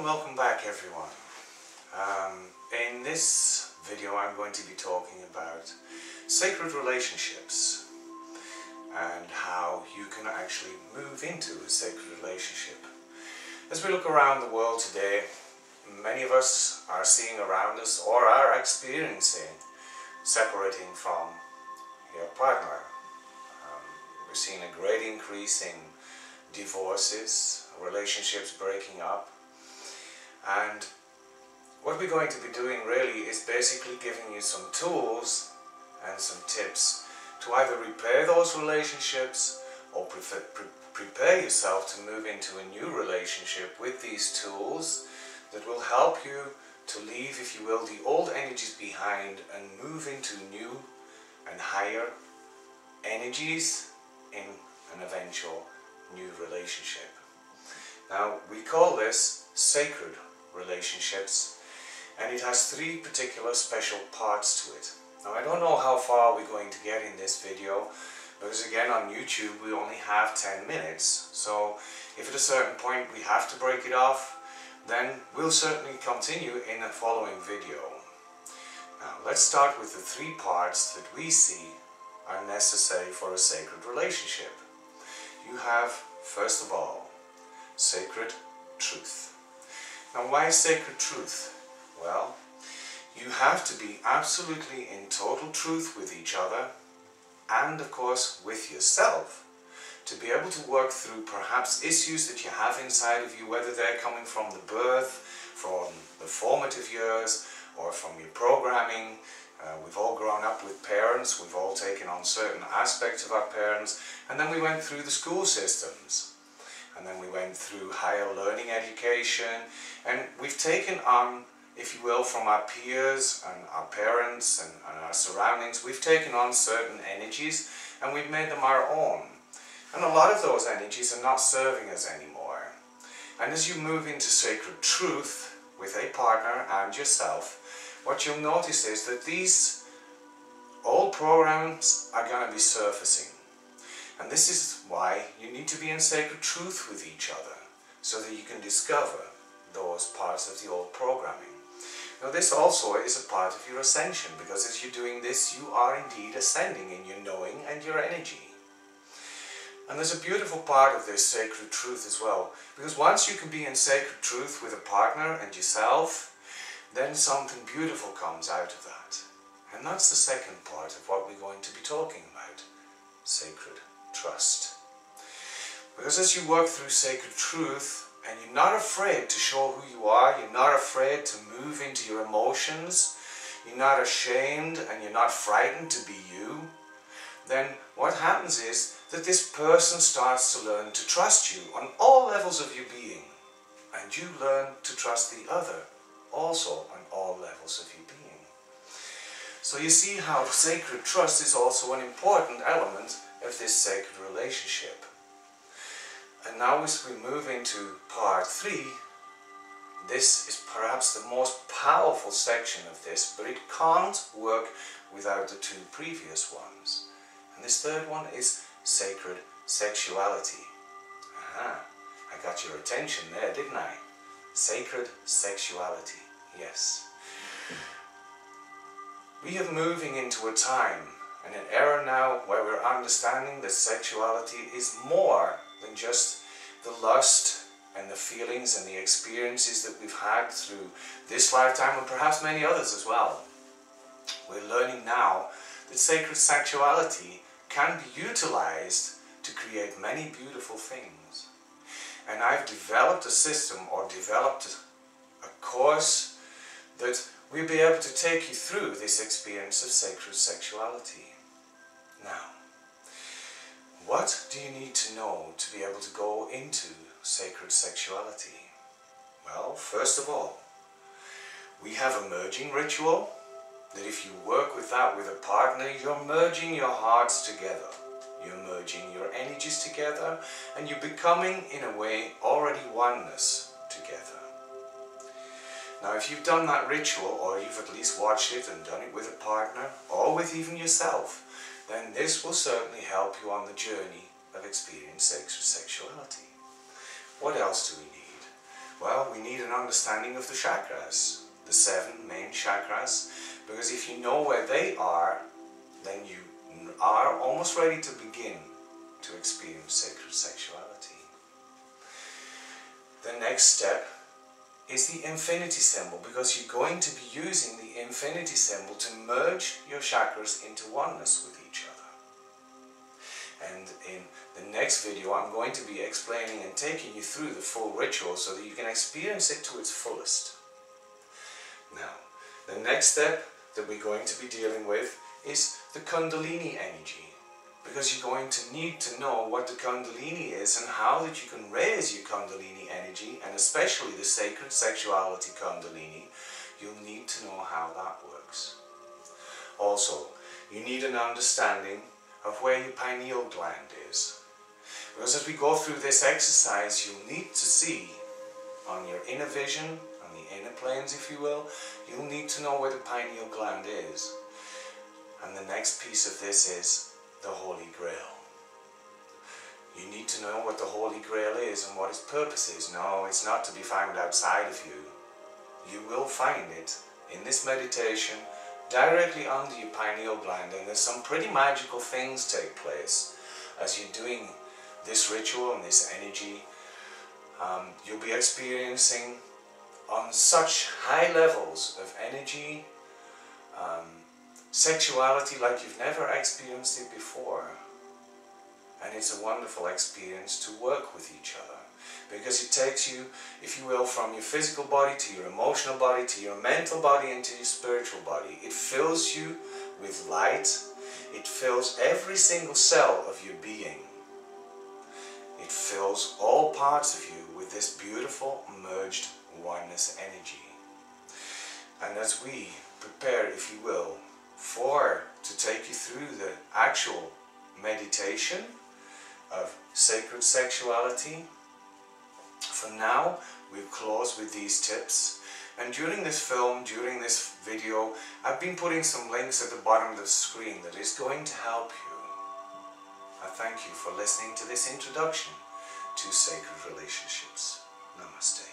welcome back everyone. In this video I'm going to be talking about sacred relationships and how you can actually move into a sacred relationship. As we look around the world today, many of us are seeing around us or are experiencing separating from your partner. We're seeing a great increase in divorces, relationships breaking up, and what we're going to be doing really is basically giving you some tools and some tips to either repair those relationships or prepare yourself to move into a new relationship with these tools that will help you to leave, if you will, the old energies behind and move into new and higher energies in an eventual new relationship. Now, we call this sacred relationships, and it has three particular special parts to it. Now, I don't know how far we're going to get in this video, because again on YouTube we only have 10 minutes, so if at a certain point we have to break it off, then we'll certainly continue in a following video. Now, let's start with the three parts that we see are necessary for a sacred relationship. You have, first of all, sacred truth. Now, why sacred truth? Well, you have to be absolutely in total truth with each other and, of course, with yourself to be able to work through perhaps issues that you have inside of you, whether they're coming from the birth, from the formative years, or from your programming. We've all grown up with parents, we've all taken on certain aspects of our parents, and then we went through the school systems. And then we went through higher learning education, and we've taken on, if you will, from our peers and our parents and our surroundings, we've taken on certain energies and we've made them our own. And a lot of those energies are not serving us anymore. And as you move into sacred truth with a partner and yourself, what you'll notice is that these old programs are going to be surfacing. And this is why you need to be in sacred truth with each other, so that you can discover those parts of the old programming. Now, this also is a part of your ascension, because as you're doing this, you are indeed ascending in your knowing and your energy. And there's a beautiful part of this sacred truth as well, because once you can be in sacred truth with a partner and yourself, then something beautiful comes out of that. And that's the second part of what we're going to be talking about, sacred trust. Because as you work through sacred truth and you're not afraid to show who you are, you're not afraid to move into your emotions, you're not ashamed and you're not frightened to be you, then what happens is that this person starts to learn to trust you on all levels of your being, and you learn to trust the other also on all levels of your being. So you see how sacred trust is also an important element of this sacred relationship. And now as we move into part 3, this is perhaps the most powerful section of this, but it can't work without the two previous ones. And this third one is sacred sexuality. Aha, I got your attention there, didn't I? Sacred sexuality, yes. We are moving into a time and an era now where we're understanding that sexuality is more than just the lust and the feelings and the experiences that we've had through this lifetime and perhaps many others as well. We're learning now that sacred sexuality can be utilized to create many beautiful things. And I've developed a system or developed a course that we'll be able to take you through this experience of sacred sexuality. Now, what do you need to know to be able to go into sacred sexuality? Well, first of all, we have a merging ritual that if you work with that with a partner, you're merging your hearts together. You're merging your energies together, and you're becoming, in a way, already oneness together. Now, if you've done that ritual, or you've at least watched it and done it with a partner, or with even yourself, then this will certainly help you on the journey of experiencing sacred sexuality. What else do we need? Well, we need an understanding of the chakras, the 7 main chakras, because if you know where they are, then you are almost ready to begin to experience sacred sexuality. The next step is the infinity symbol, because you're going to be using the infinity symbol to merge your chakras into oneness with each other. And in the next video I'm going to be explaining and taking you through the full ritual so that you can experience it to its fullest. Now, the next step that we're going to be dealing with is the Kundalini energy, because you're going to need to know what the Kundalini is and how that you can raise your Kundalini energy, and especially the sacred sexuality Kundalini. You'll need to know how that works. Also, you need an understanding of where your pineal gland is, because as we go through this exercise, you'll need to see on your inner vision, on the inner planes if you will, you'll need to know where the pineal gland is. And the next piece of this is the Holy Grail. You need to know what the Holy Grail is and what its purpose is. No, it's not to be found outside of you. You will find it in this meditation directly under your pineal gland, and there's some pretty magical things take place as you're doing this ritual and this energy. You'll be experiencing on such high levels of energy, sexuality like you've never experienced it before. And it's a wonderful experience to work with each other, because it takes you, if you will, from your physical body to your emotional body to your mental body and to your spiritual body. It fills you with light. It fills every single cell of your being. It fills all parts of you with this beautiful merged oneness energy. And as we prepare, if you will, to take you through the actual meditation of sacred sexuality, for now we'll close with these tips. And during this film, during this video, I've been putting some links at the bottom of the screen that is going to help you. I thank you for listening to this introduction to sacred relationships. Namaste.